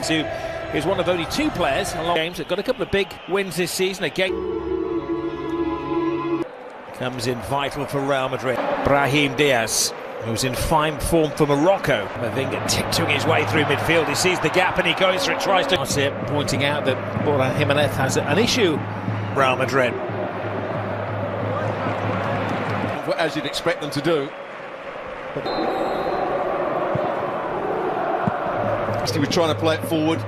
who is one of only two players along games that got a couple of big wins this season. Again, comes in vital for Real Madrid. Brahim Diaz, who's in fine form for Morocco. Mavinga tiptoeing his way through midfield. He sees the gap and he goes for it, tries to... Gacia pointing out that Jimenez has an issue. Real Madrid. As you'd expect them to do. He was trying to play it forward,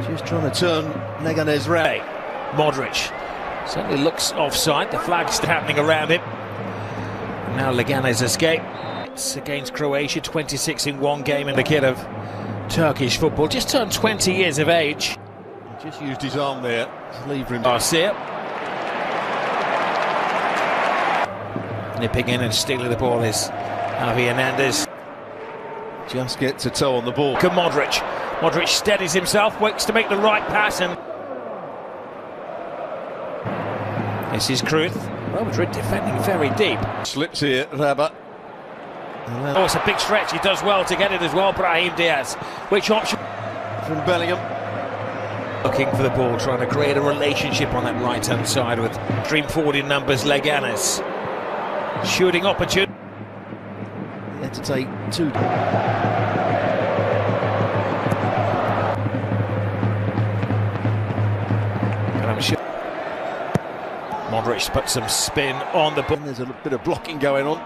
just trying to turn Leganes round. Modric certainly looks offside. The flag's happening around him. Now Leganes escape. It's against Croatia, 26 in one game, and the kid of Turkish football, just turned 20 years of age. He just used his arm there to leave him. Gacia nipping in and stealing the ball is Javi Hernandez. Just gets a toe on the ball. Good Modric. Modric steadies himself, waits to make the right pass, and this is Cruz. Real Madrid defending very deep. Slips here, Raba. Oh, it's a big stretch. He does well to get it as well, Brahim Diaz. Which option? From Bellingham. Looking for the ball, trying to create a relationship on that right-hand side with stream forward in numbers, Leganes. Shooting opportunity. He had to take two. Modric put some spin on the ball. There's a bit of blocking going on.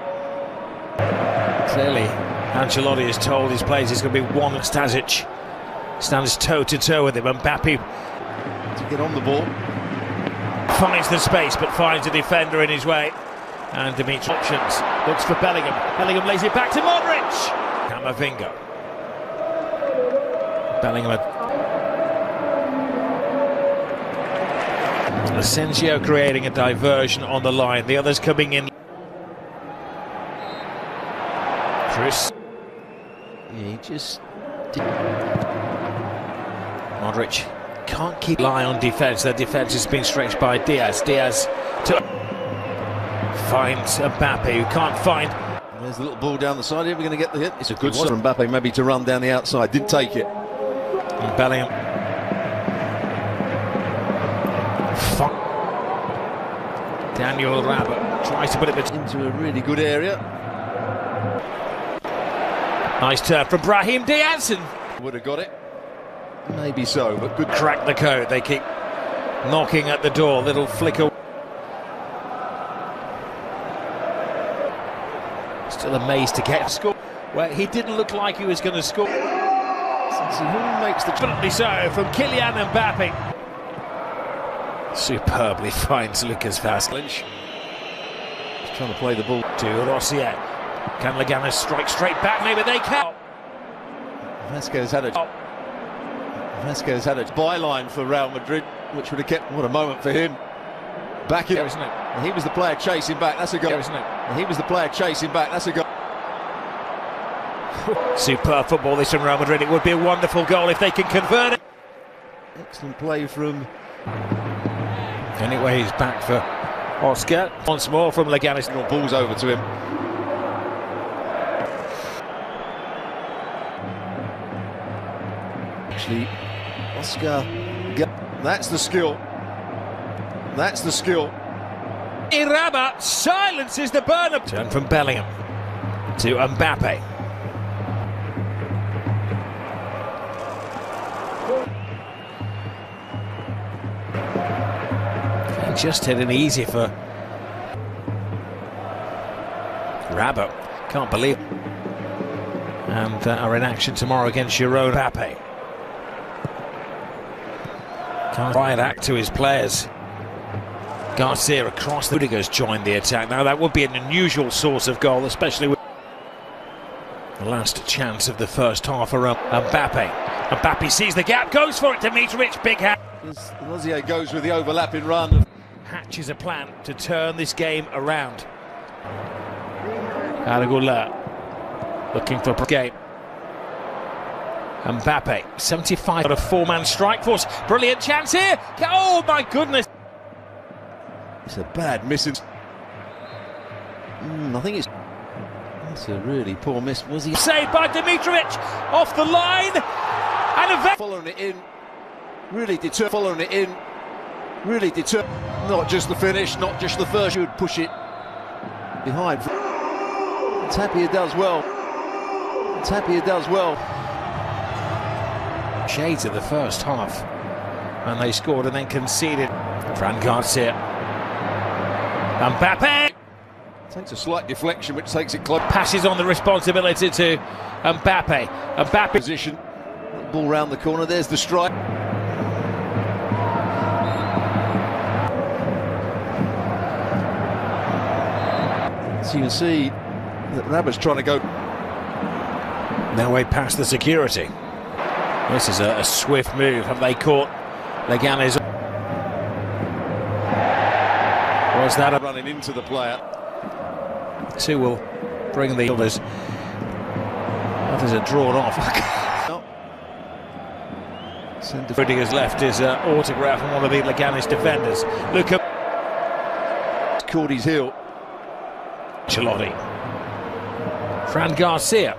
Clearly, Ancelotti has told his players he's going to be one. Stasic stands toe-to-toe with him. Mbappe to get on the ball. Finds the space, but finds a defender in his way. And Dimitri options. Looks for Bellingham. Bellingham lays it back to Modric. Camavinga. Bellingham. Asensio creating a diversion on the line. The others coming in. Chris. Yeah, he just... Modric can't keep an eye on defence. Their defence has been stretched by Diaz. Diaz to... finds Mbappe, who can't find. There's the little ball down the side here. We're going to get the hit. It's a good shot from Mbappe, maybe to run down the outside. Didn't take it. And Bellingham. Daniel Raba tries to put it into a really good area. Nice turn from Brahim Diaz. Would have got it. Maybe so, but good. Crack the code. They keep knocking at the door. Little flicker. Still amazed to get a score. Well, he didn't look like he was going to score. Who makes the... Definitely so from Kylian Mbappé. Superbly finds Lucas Vazquez. He's trying to play the ball to Rossier. Can Leganes strike straight back? Maybe they can. Vazquez had a byline for Real Madrid, which would have kept... What a moment for him. Back in, isn't it? And he was the player chasing back. That's a goal, isn't it? And he was the player chasing back. That's a goal. Superb football this from Real Madrid. It would be a wonderful goal if they can convert it. Excellent play from... Anyway, he's back for Oscar. Once more from Leganes. Ball's over to him. Actually, Oscar... That's the skill. That's the skill. Raba silences the burner. Turn from Bellingham to Mbappe. Just hit it easy for Raba. Can't believe it. And are in action tomorrow against Girona. Mbappe can't right act to his players. Gacia across the... Rudiger's joined the attack. Now that would be an unusual source of goal, especially with the last chance of the first half for Mbappe. Mbappe sees the gap, goes for it. Dimitri, big hand. Rozier goes with the overlapping run. Hatches a plan to turn this game around. Aragula looking for a game. Mbappe, 75 got a four-man strike force. Brilliant chance here. Oh my goodness. It's a bad miss. I think it's a really poor miss. Was he saved by Dimitrovic off the line? And following it in, really determined. Following it in, really determined. Not just the finish, not just the first. Should push it behind. Tapia does well. Tapia does well. Shades of the first half, and they scored and then conceded. Fran Gacia. Mbappe Takes a slight deflection, which takes it close. passes on the responsibility to Mbappe. Mbappe Position. Ball round the corner. There's the strike. So you can see that Raba's trying to go. now way past the security. This is a swift move. Have they caught Leganes? Was that running into the player? Two will bring the others. Others are drawn off. Rudiger's left his autograph on one of the Leganes defenders. Look up. Caught his heel. Ancelotti. Fran Gacia.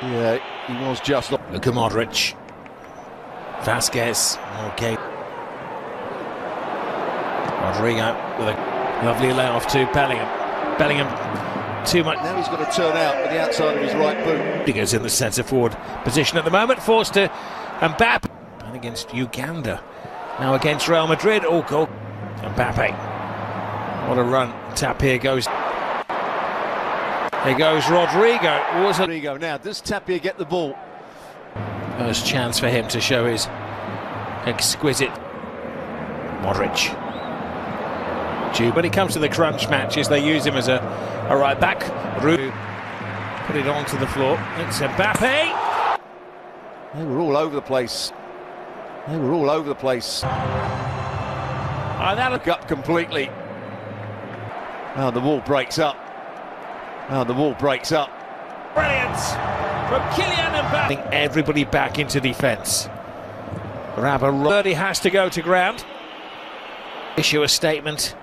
Yeah, he was just. Luka Modric. Vasquez. Okay. Rodrigo with a lovely layoff to Bellingham. Bellingham too much. Now he's got to turn out with the outside of his right boot. Rudiger's in the centre forward position at the moment, forced to Mbappe. And against Uganda. Now against Real Madrid. Oh, goal. Mbappe. What a run. Tap here goes. Here goes Rodrigo. Rodrigo now. Does Tapia get the ball? First chance for him to show his exquisite. Modric. Jude. When it comes to the crunch matches, they use him as a right back. Put it onto the floor. It's Mbappe. They were all over the place. They were all over the place. That'll Up completely. Oh, the wall breaks up. Oh, the wall breaks up. Brilliant from Kylian Mbappé. Everybody back into defence. Raba has to go to ground. Issue a statement.